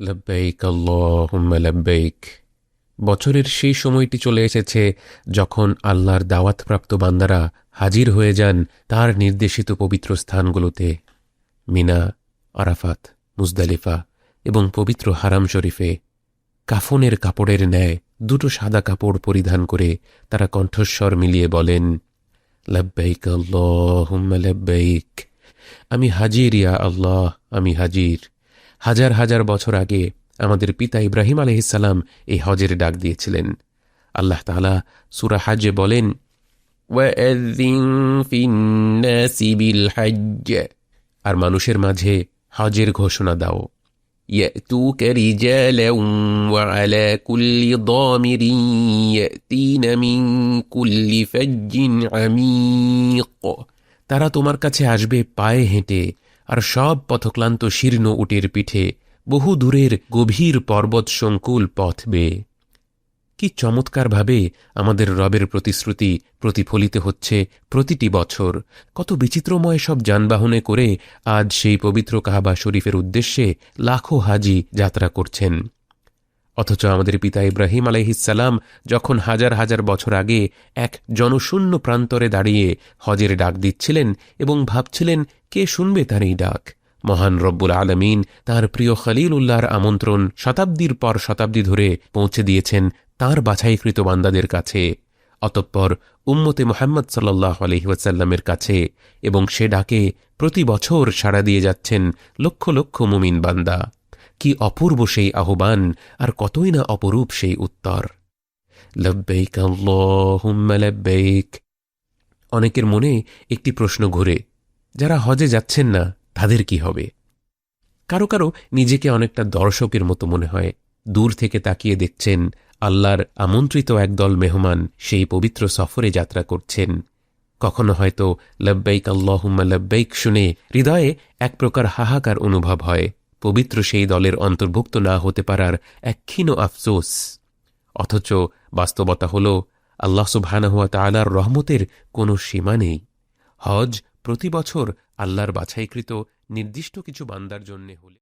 লব্বাইক আল্লাহুম্মা লব্বাইক। বছরের সেই সময়টি চলে এসেছে যখন আল্লাহর দাওয়াতপ্রাপ্ত বান্দারা হাজির হয়ে যান তার নির্দেশিত পবিত্র স্থানগুলোতে, মিনা, আরাফাত, মুজদালিফা এবং পবিত্র হারাম শরীফে। কাফনের কাপড়ের ন্যায় দুটো সাদা কাপড় পরিধান করে তারা কণ্ঠস্বর মিলিয়ে বলেন, লব্বাইক আল্লাহুম্মা লব্বাইক। আমি হাজির ইয়া আল্লাহ, আমি হাজির। হাজার হাজার বছর আগে আমাদের পিতা ইব্রাহিম আলাইহিসসালাম এই হজের ডাক দিয়েছিলেন। আল্লাহ তাআলা সূরা হজ্জে বলেন, ওয়াআযিন ফিন-নাসি বিল-হজ্জ, আর মানুষের মাঝে হজের ঘোষণা দাও। ইয়াতুকা রিজালান ওয়া আলা কুল্লি দামিরিন ইয়াতিনা মিন কুল্লি ফাজ্জিন আমীক। তারা তোমার কাছে আসবে পায়ে হেঁটে, আর সব পথক্লান্ত শীর্ণ উটের পিঠে, বহু দূরের গভীর পর্বত সংকুল পথ বেয়ে। কি চমৎকারভাবে আমাদের রবের প্রতিশ্রুতি প্রতিফলিত হচ্ছে প্রতিটি বছর। কত বিচিত্রময় সব যানবাহনে করে আজ সেই পবিত্র কাবা শরীফের উদ্দেশ্যে লাখো হাজি যাত্রা করছেন। অথচ আমাদের পিতা ইব্রাহিম আলাইহিসসালাম যখন হাজার হাজার বছর আগে এক জনশূন্য প্রান্তরে দাঁড়িয়ে হজের ডাক দিচ্ছিলেন এবং ভাবছিলেন কে শুনবে তার এই ডাক, মহান রব্বুল আলমিন তাঁর প্রিয় খলিলুল্লাহর আমন্ত্রণ শতাব্দীর পর শতাব্দী ধরে পৌঁছে দিয়েছেন তাঁর বাছাইকৃত বান্দাদের কাছে, অতঃপর উম্মতে মুহাম্মদ সাল্লাল্লাহু আলাইহি ওয়াসাল্লামের কাছে, এবং সে ডাকে প্রতি বছর সাড়া দিয়ে যাচ্ছেন লক্ষ লক্ষ মুমিন বান্দা। কি অপূর্ব সেই আহ্বান, আর কতই না অপরূপ সেই উত্তর। লব্বাইক আল্লাহুম্মা লব্বাইক। অনেকের মনে একটি প্রশ্ন ঘুরে, যারা হজে যাচ্ছেন না তাদের কি হবে? কারো কারো নিজেকে অনেকটা দর্শকের মতো মনে হয়। দূর থেকে তাকিয়ে দেখছেন আল্লাহর আমন্ত্রিত একদল মেহমান সেই পবিত্র সফরে যাত্রা করছেন। কখনো হয়তো লব্বাইক আল্লাহুম্মা লব্বাইক শুনে হৃদয়ে এক প্রকার হাহাকার অনুভব হয়, পবিত্র সেই দলের অন্তর্ভুক্ত না হতে পারার এক ক্ষীণ আফসোস। অথচ বাস্তবতা হল আল্লাহ সুবহানাহু ওয়া তাআলার রহমতের কোনো সীমা নেই। হজ প্রতি বছর আল্লাহর বাছাইকৃত নির্দিষ্ট কিছু বান্দার জন্যে হলে